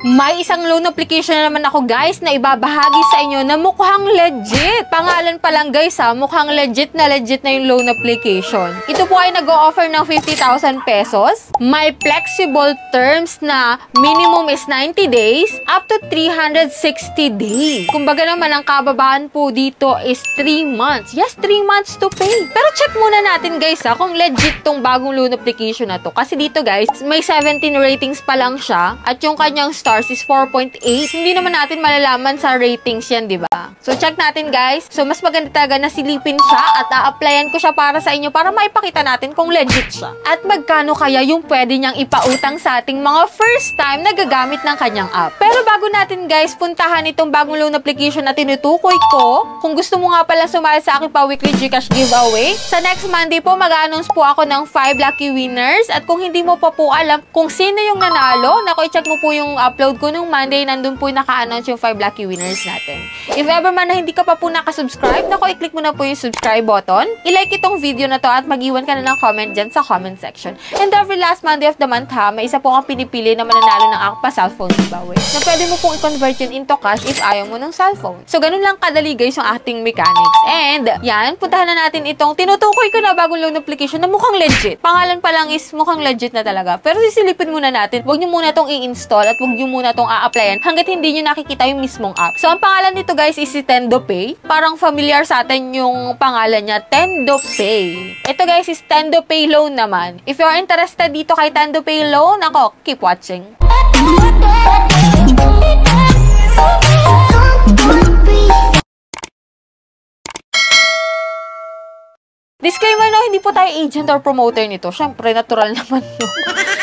May isang loan application na naman ako guys na ibabahagi sa inyo na mukhang legit. Pangalan pa lang guys ha, mukhang legit na yung loan application. Ito po ay nag-o-offer ng 50,000 pesos. May flexible terms na minimum is 90 days up to 360 days. Kumbaga naman ang kababahan po dito is 3 months. Yes, 3 months to pay. Pero check muna natin guys ha kung legit tong bagong loan application na to. Kasi dito guys, may 17 ratings pa lang siya at yung kanyang stars is 4.8. Hindi naman natin malalaman sa ratings yan, di ba? So, check natin, guys. So, mas maganda talaga na silipin siya at a-applyan ko siya para sa inyo para maipakita natin kung legit siya. At magkano kaya yung pwede niyang ipautang sa ating mga first time na gagamit ng kanyang app. Pero bago natin, guys, puntahan itong bagong loan application na tinutukoy ko, kung gusto mo nga pala sumali sa aking pa-weekly GCash giveaway, sa next Monday po, mag-announce po ako ng 5 lucky winners. At kung hindi mo pa po alam kung sino yung nanalo, naku, i-check mo po yung upload ko nung Monday, nandun po naka-announce yung 5 lucky winners natin. If ever man na hindi ka pa po nakasubscribe, naku, i-click mo na po yung subscribe button, i-like itong video na to at mag-iwan ka na ng comment dyan sa comment section. And every last Monday of the month ha, may isa po kang pinipili na mananalo ng Akpa cellphone giveaway na pwede mo pong i-convert yun into cash if ayaw mo ng cellphone. So, ganun lang kadali guys yung acting mechanics. And, yan, puntahan na natin itong tinutukoy ko na bagong loan application na mukhang legit. Pangalan pa lang is mukhang legit na talaga. Pero sisilipin muna natin. Huwag nyo muna itong i-install at huwag nyo muna itong a-applyan hanggat hindi nyo nakikita yung mismong app. So, ang pangalan nito guys is si TendoPay. Parang familiar sa atin yung pangalan niya, TendoPay. Ito guys is TendoPay Loan naman. If you're interested dito kay TendoPay Loan, ako, keep watching. Disclaimer no, hindi po tayo agent or promoter nito. Syempre, natural naman no.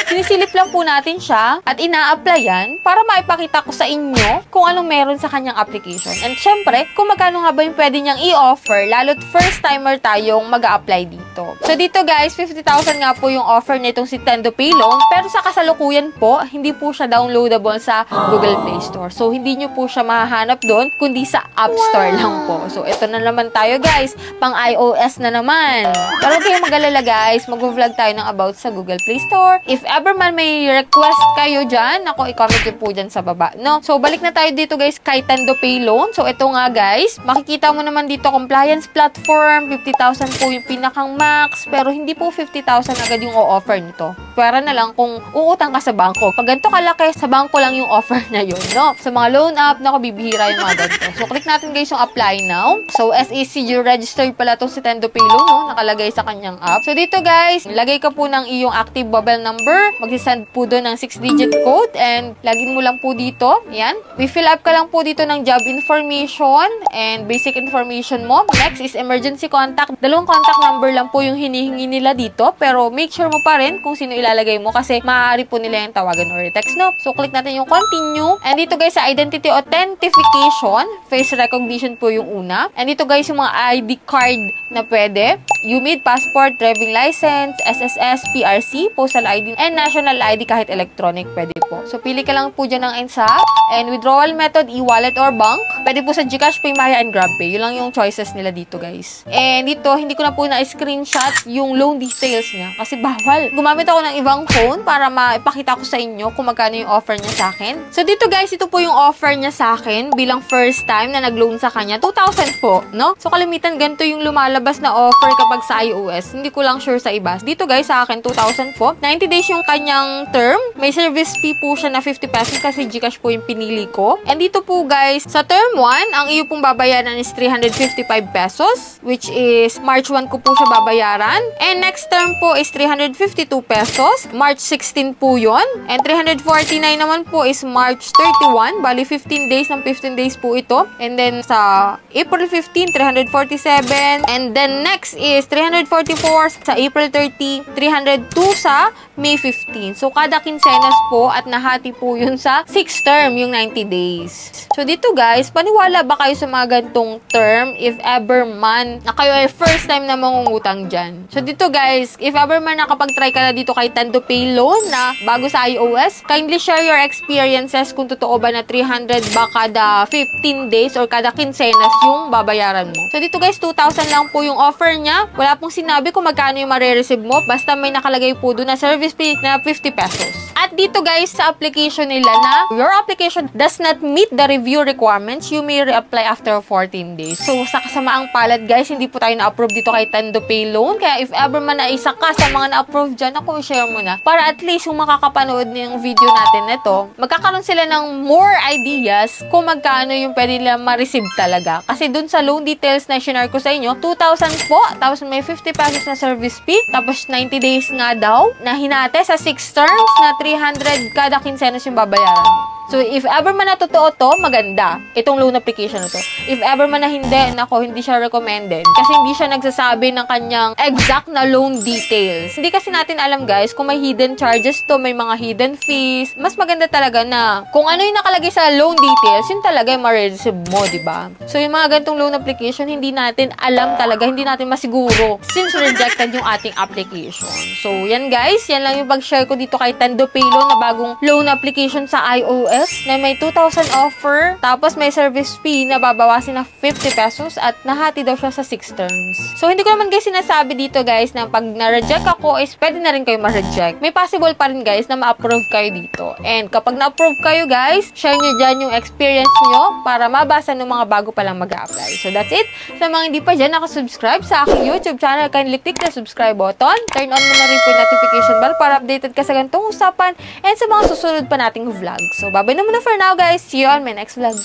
Sinisilip lang po natin siya at ina-applyan para maipakita ko sa inyo kung anong meron sa kanyang application. And syempre, kung magkano nga ba yung pwede niyang i-offer, lalo't first timer tayong mag-a-apply dito. So dito guys, 50,000 nga po yung offer nitong si TendoPay Loan, pero sa kasalukuyan po, hindi po siya downloadable sa Google Play Store. So hindi nyo po siya mahahanap doon, kundi sa App Store lang po. So ito na naman tayo guys, pang iOS na naman. Pero huwag kayong mag-alala guys, mag-vlog tayo ng about sa Google Play Store. If ever man may request kayo dyan, ako, i-comment nyo po dyan sa baba, no? So, balik na tayo dito guys kay TendoPay Loan. So, ito nga guys, makikita mo naman dito compliance platform, 50,000 po yung pinakang max, pero hindi po 50,000 agad yung o-offer nito. Pwera na lang kung uutang ka sa bangko. Pag ganito kalaki, sa bangko lang yung offer na yun, no? Sa mga loan app, naku, bibihira yung mga ganito. So, click natin guys yung apply now. So, SECU registered pala itong si TendoPay Loan, no? Nakalagay sa kanyang app. So, dito guys, lagay ka po ng iyong active mobile number. Magsisend po doon ng 6-digit code and lagin mo lang po dito. Yan. I-fill up ka lang po dito ng job information and basic information mo. Next is emergency contact. Dalawang contact number lang po yung hinihingi nila dito, pero make sure mo pa rin kung sino ilalagay mo kasi maaari po nila yung tawagan or text, no? So, click natin yung continue. And dito guys, sa identity authentication, face recognition po yung una. And dito guys, yung mga ID card na pwede. UMID, passport, driving license, SSS, PRC, postal ID, and national ID kahit electronic pwede po. So, pili ka lang po dyan ng ENSA. And withdrawal method, e-wallet or bank. Pwede po sa GCash, PayMaya, and GrabPay. Yun lang yung choices nila dito, guys. And dito, hindi ko na po na-screenshot yung loan details niya. Kasi bawal. Gumamit ako ng ibang phone para maipakita ko sa inyo kung magkano yung offer niya sa akin. So, dito, guys, ito po yung offer niya sa akin bilang first time na nag-loan sa kanya. 2,000 po, no? So, kalimitan ganito yung lumalabas na offer kapag sa iOS. Hindi ko lang sure sa iba. Dito, guys, sa akin, 2,000 po. 90 days yung kanyang term. May service fee po siya na 50 pesos kasi GCash po yung pinili ko. And dito po guys, sa term 1, ang iyo pong babayaran is 355 pesos, which is March 1 ko po siya babayaran. And next term po is 352 pesos. March 16 po yun. And 349 naman po is March 31. Bali 15 days ng 15 days po ito. And then sa April 15, 347. And then next is 344 sa April 30, 302 sa May 15. So, kada kinsenas po at nahati po yun sa 6th term, yung 90 days. So, dito guys, paniwala ba kayo sa mga gantong term if ever man na kayo ay first time na mangungutang dyan? So, dito guys, if ever man nakapag-try ka na dito kay TendoPay Loan na bago sa iOS, kindly share your experiences kung totoo ba na 300 ba kada 15 days or kada kinsenas yung babayaran mo. So, dito guys, 2,000 lang po yung offer niya. Wala pong sinabi kung magkano yung marireceive mo. Basta may nakalagay po doon na service fee na 50 pesos. At dito guys, sa application nila na your application does not meet the review requirements, you may reapply after 14 days. So, sa kasamaang palad guys, hindi po tayo na-approve dito kay Tendo Pay Loan. Kaya if ever man na isa ka sa mga na-approve dyan, ako share mo na. Para at least kung makakapanood ng video natin nito, magkakaroon sila ng more ideas kung magkano yung pwede nila ma-receive talaga. Kasi dun sa loan details na share ko sa inyo, 2,000 po, tapos may 50 pesos na service fee, tapos 90 days nga daw, na hinate sa 6 terms na 300 kada quincenas yung babayaran mo. So, if ever man na totoo to, maganda. Itong loan application na to. If ever man na hindi, nako, hindi siya recommended. Kasi hindi siya nagsasabi ng kanyang exact na loan details. Hindi kasi natin alam, guys, kung may hidden charges to, may mga hidden fees. Mas maganda talaga na kung ano yung nakalagay sa loan details, yun talaga yung ma-receive mo, diba? So, yung mga gantong loan application, hindi natin alam talaga, hindi natin masiguro since rejected yung ating application. So, yan guys, yan lang yung pag-share ko dito kay Tendo Pay Loan na bagong loan application sa iOS na may 2,000 offer, tapos may service fee na babawasin na 50 pesos at nahati daw siya sa 6 terms. So, hindi ko naman guys sinasabi dito guys na pag na-reject ako is pwede na rin kayo ma-reject. May possible pa rin guys na ma-approve kayo dito. And kapag na-approve kayo guys, share nyo dyan yung experience nyo para mabasa ng mga bago pa lang mag-a-apply. So, that's it. Sa mga hindi pa dyan nakasubscribe sa aking YouTube channel, kindly click the subscribe button. Turn on mo na rin po yung notification bell para updated ka sa ganitong usapan and sa mga susunod pa nating vlog. So, bye-bye na muna for now, guys. See you on my next vlog.